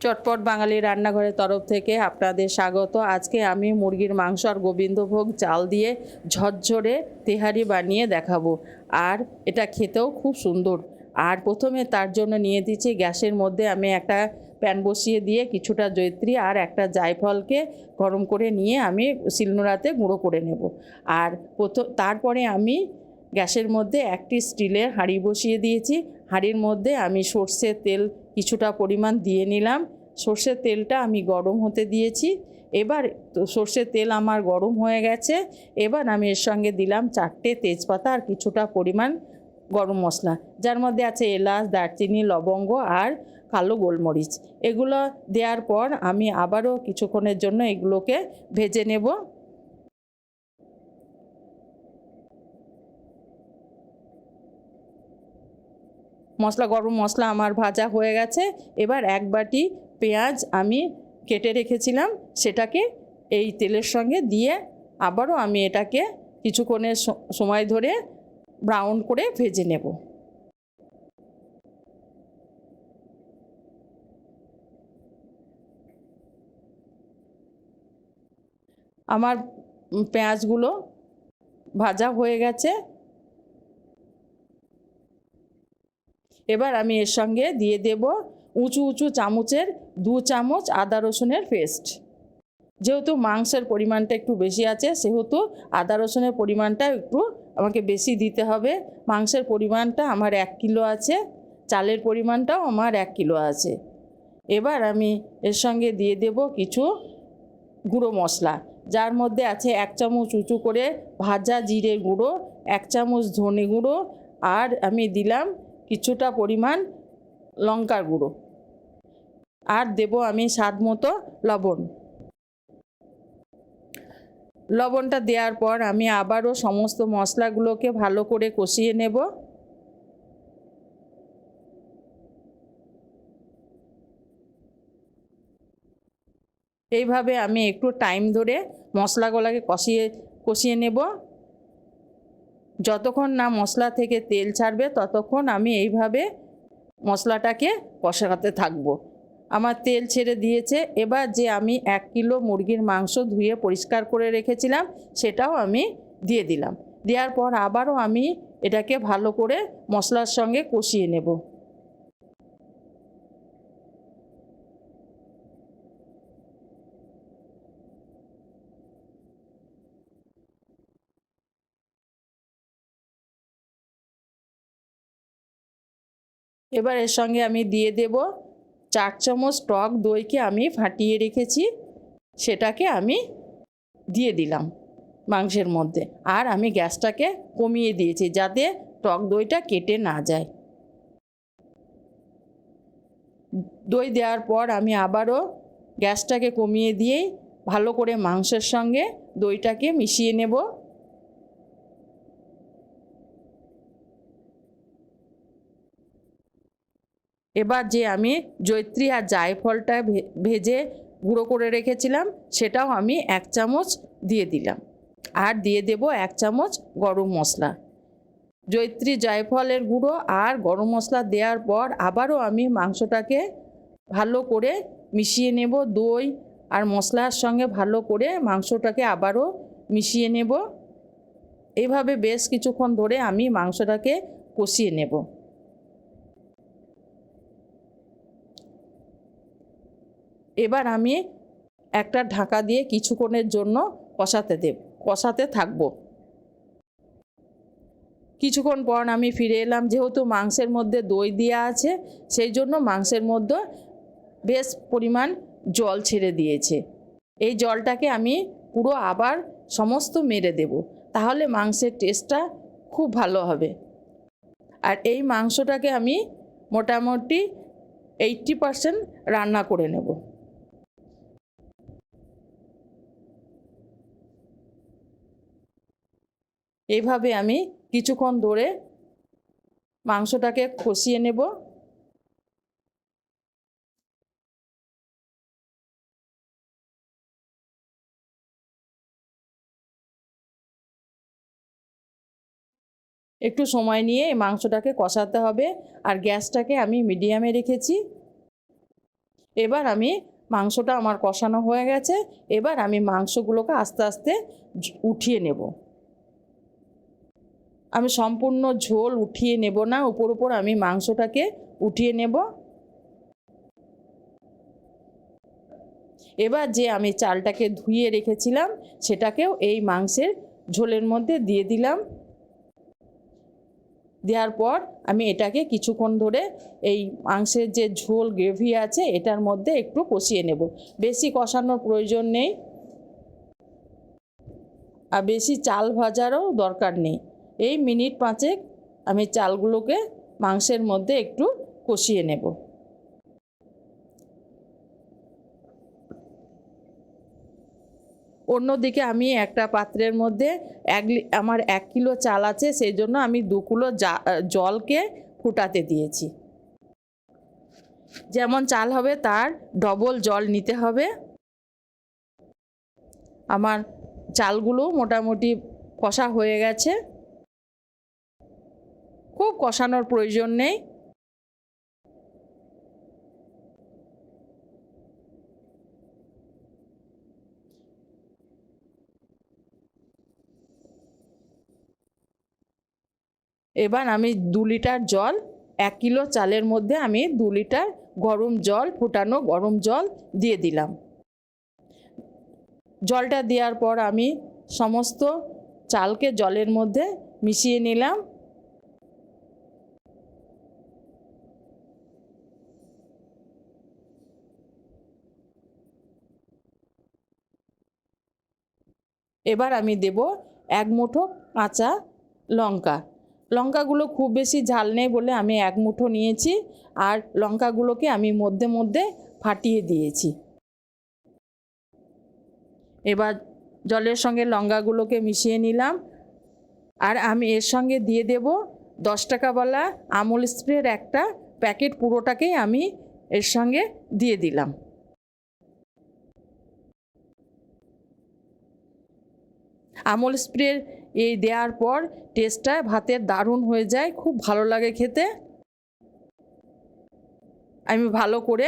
চটপট বাঙালি রান্নাঘরের তরফ থেকে আপনাদের স্বাগত। আজকে আমি মুরগির মাংস আর গোবিন্দভোগ চাল দিয়ে ঝরঝরে তেহারি বানিয়ে দেখাবো। আর এটা খেতেও খুব সুন্দর। আর প্রথমে তার জন্য নিয়ে দিচ্ছি গ্যাসের মধ্যে আমি একটা প্যান বসিয়ে দিয়ে কিছুটা জয়িত্রী আর একটা জায়ফলকে গরম করে নিয়ে আমি শিলনোড়াতে গুঁড়ো করে নেব। আর তারপরে আমি গ্যাসের মধ্যে একটি স্টিলের হাঁড়ি বসিয়ে দিয়েছি। হাঁড়ির মধ্যে আমি সর্ষের তেল কিছুটা পরিমাণ দিয়ে নিলাম। সর্ষের তেলটা আমি গরম হতে দিয়েছি। এবার সর্ষের তেল আমার গরম হয়ে গেছে। এবার আমি এর সঙ্গে দিলাম 4টে তেজপাতা আর কিছুটা পরিমাণ গরম মশলা, যার মধ্যে আছে এলাচ, দারচিনি, লবঙ্গ আর কালো গোলমরিচ। এগুলো দেওয়ার পর আমি আবারও কিছুক্ষণের জন্য এগুলোকে ভেজে নেব। গরম মশলা আমার ভাজা হয়ে গেছে। এবার এক বাটি পেঁয়াজ আমি কেটে রেখেছিলাম, সেটাকে এই তেলের সঙ্গে দিয়ে আবারও আমি এটাকে কিছুক্ষণের সময় ধরে ব্রাউন করে ভেজে নেব। আমার পেঁয়াজগুলো ভাজা হয়ে গেছে। এবার আমি এর সঙ্গে দিয়ে দেব উঁচু উঁচু চামচের 2 চামচ আদা রসুনের পেস্ট। যেহেতু মাংসের পরিমাণটা একটু বেশি আছে, সেহেতু আদা রসুনের পরিমাণটা একটু আমাকে বেশি দিতে হবে। মাংসের পরিমাণটা আমার 1 কিলো আছে, চালের পরিমাণটাও আমার 1 কিলো আছে। এবার আমি এর সঙ্গে দিয়ে দেব কিছু গুঁড়ো মশলা, যার মধ্যে আছে 1 চামচ উঁচু করে ভাজা জিরে গুঁড়ো, 1 চামচ ধনে গুঁড়ো, আর আমি দিলাম কিছুটা পরিমাণ লঙ্কার গুঁড়ো, আর দেব আমি স্বাদ মতো লবণ। লবণটা দেওয়ার পর আমি আবারও সমস্ত মশলাগুলোকে ভালো করে কষিয়ে নেব। এইভাবে আমি একটু টাইম ধরে মশলাগুলোকে কষিয়ে নেব। যতক্ষণ না মশলা থেকে তেল ছাড়বে ততক্ষণ আমি এইভাবে মশলাটাকে কষাতে থাকবো। আমার তেল ছেড়ে দিয়েছে। এবার যে আমি 1 কিলো মুরগির মাংস ধুয়ে পরিষ্কার করে রেখেছিলাম, সেটাও আমি দিয়ে দিলাম। দেওয়ার পর আবারও আমি এটাকে ভালো করে মশলার সঙ্গে কষিয়ে নেব। এবার এর সঙ্গে আমি দিয়ে দেব 4 চামচ টক দইকে আমি ফাটিয়ে রেখেছি, সেটাকে আমি দিয়ে দিলাম মাংসের মধ্যে। আর আমি গ্যাসটাকে কমিয়ে দিয়েছি যাতে টক দইটা কেটে না যায়। দই দেওয়ার পর আমি আবারও গ্যাসটাকে কমিয়ে দিয়েই ভালো করে মাংসের সঙ্গে দইটাকে মিশিয়ে নেব। এবার যে আমি জয়িত্রী আর জায়ফলটা ভেজে গুঁড়ো করে রেখেছিলাম, সেটাও আমি 1 চামচ দিয়ে দিলাম। আর দিয়ে দেব 1 চামচ গরম মশলা। জয়িত্রী জায়ফলের গুঁড়ো আর গরম মশলা দেওয়ার পর আবারও আমি মাংসটাকে ভালো করে মিশিয়ে নেব। দই আর মশলার সঙ্গে ভালো করে মাংসটাকে আবারও মিশিয়ে নেব। এইভাবে বেশ কিছুক্ষণ ধরে আমি মাংসটাকে কষিয়ে নেব। এবার আমি একটা ঢাকা দিয়ে কিছুক্ষণের জন্য কষাতে থাকব। কিছুক্ষণ পর আমি ফিরে এলাম। যেহেতু মাংসের মধ্যে দই দেওয়া আছে, সেই জন্য মাংসের মধ্যে বেশ পরিমাণ জল ছেড়ে দিয়েছে। এই জলটাকে আমি পুরো আবার সমস্ত মেরে দেব, তাহলে মাংসের টেস্টটা খুব ভালো হবে। আর এই মাংসটাকে আমি মোটামুটি 80% রান্না করে নেব। এইভাবে আমি কিছুক্ষণ ধরে মাংসটাকে কষিয়ে নেব। একটু সময় নিয়ে এই মাংসটাকে কষাতে হবে। আর গ্যাসটাকে আমি মিডিয়ামে রেখেছি। এবার আমি মাংসটা আমার কষানো হয়ে গেছে। এবার আমি মাংসগুলোকে আস্তে আস্তে উঠিয়ে নেব। আমি সম্পূর্ণ ঝোল উঠিয়ে নেব না, উপর উপর আমি মাংসটাকে উঠিয়ে নেব। এবার যে আমি চালটাকে ধুয়ে রেখেছিলাম সেটাকেও এই মাংসের ঝোলের মধ্যে দিয়ে দিলাম। দেওয়ার পর আমি এটাকে কিছুক্ষণ ধরে এই মাংসের যে ঝোল গ্রেভি আছে এটার মধ্যে একটু কষিয়ে নেব। বেশি কষানোর প্রয়োজন নেই, আর বেশি চাল ভাজারও দরকার নেই। এই মিনিট 5 আমি চালগুলোকে মাংসের মধ্যে একটু কষিয়ে নেব। অন্যদিকে আমি একটা পাত্রের মধ্যে আমার 1 কিলো চাল আছে, সেই জন্য আমি 2 কিলো জলকে ফুটাতে দিয়েছি। যেমন চাল হবে তার ডবল জল নিতে হবে। আমার চালগুলো মোটামুটি কষা হয়ে গেছে, খুব কষানোর প্রয়োজন নেই। এবার আমি 2 লিটার জল, 1 কিলো চালের মধ্যে আমি 2 লিটার গরম জল, ফুটানো গরম জল দিয়ে দিলাম। জলটা দেওয়ার পর আমি সমস্ত চালকে জলের মধ্যে মিশিয়ে নিলাম। এবার আমি দেব 1 মুঠো কাঁচা লঙ্কা। লঙ্কাগুলো খুব বেশি ঝাল নেই বলে আমি 1 মুঠো নিয়েছি, আর লঙ্কাগুলোকে আমি মধ্যে মধ্যে ফাটিয়ে দিয়েছি। এবার জলের সঙ্গে লঙ্কাগুলোকে মিশিয়ে নিলাম, আর আমি এর সঙ্গে দিয়ে দেব 10 টাকাওয়ালা আমুল স্প্রের একটা প্যাকেট, পুরোটাকেই আমি এর সঙ্গে দিয়ে দিলাম। আমুল স্প্রে এই দেওয়ার পর টেস্টটা ভাতের দারুণ হয়ে যায়, খুব ভালো লাগে খেতে। আমি ভালো করে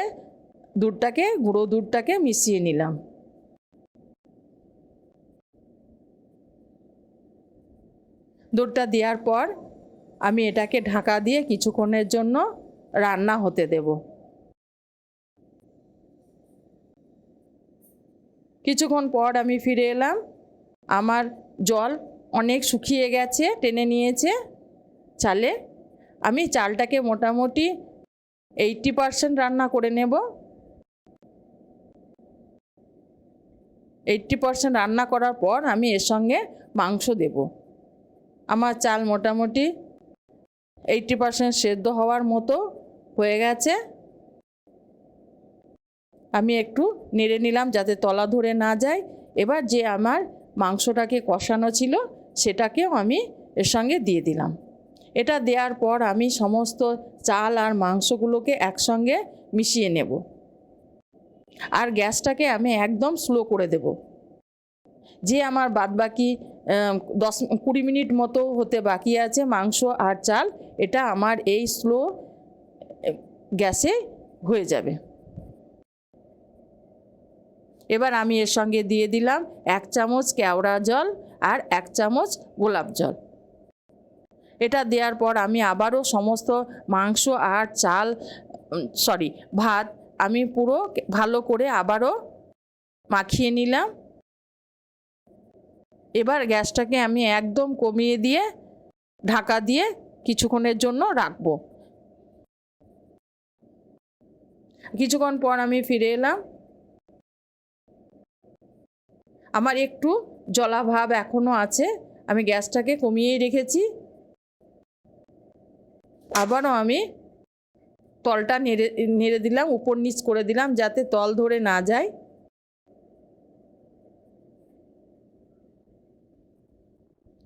গুঁড়ো দুধটাকে মিশিয়ে নিলাম। দুধটা দেওয়ার পর আমি এটাকে ঢাকা দিয়ে কিছুক্ষণের জন্য রান্না হতে দেব। কিছুক্ষণ পর আমি ফিরে এলাম। আমার জল অনেক শুকিয়ে গেছে, টেনে নিয়েছে চালে। আমি চালটাকে মোটামুটি 80% রান্না করে নেব। 80% রান্না করার পর আমি এর সঙ্গে মাংস দেব। আমার চাল মোটামুটি 80% সেদ্ধ হওয়ার মতো হয়ে গেছে। আমি একটু নেড়ে নিলাম যাতে তলা ধরে না যায়। এবার যে আমার মাংসটাকে কষানো ছিল সেটাকেও আমি এর সঙ্গে দিয়ে দিলাম। এটা দেওয়ার পর আমি সমস্ত চাল আর মাংসগুলোকে একসঙ্গে মিশিয়ে নেব, আর গ্যাসটাকে আমি একদম স্লো করে দেব। যে আমার বাদবাকি 10-20 মিনিট মতো হতে বাকি আছে মাংস আর চাল, এটা আমার এই স্লো গ্যাসে হয়ে যাবে। এবার আমি এর সঙ্গে দিয়ে দিলাম 1 চামচ কেওড়া জল আর 1 চামচ গোলাপ জল। এটা দেওয়ার পর আমি আবারও সমস্ত মাংস আর ভাত আমি পুরো ভালো করে আবারও মাখিয়ে নিলাম। এবার গ্যাসটাকে আমি একদম কমিয়ে দিয়ে ঢাকা দিয়ে কিছুক্ষণের জন্য রাখবো। কিছুক্ষণ পর আমি ফিরে এলাম। আমার একটু জলাভাব এখনও আছে, আমি গ্যাসটাকে কমিয়েই রেখেছি। আবারও আমি তলটা নেড়ে দিলাম, উপর নিচ করে দিলাম যাতে তল ধরে না যায়।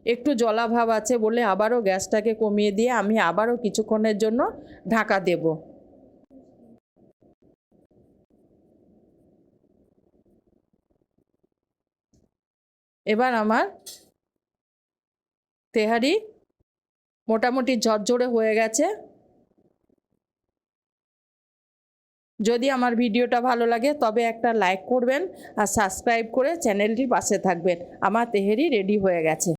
একটু জলাভাব আছে বলে আবারও গ্যাসটাকে কমিয়ে দিয়ে আমি আবারও কিছুক্ষণের জন্য ঢাকা দেব। এবার আমার তেহারি মোটামুটি ঝরঝরে হয়ে গেছে। যদি আমার ভিডিওটা ভালো লাগে তবে একটা লাইক করবেন আর সাবস্ক্রাইব করে চ্যানেলটির পাশে থাকবেন। আমার তেহারি রেডি হয়ে গেছে।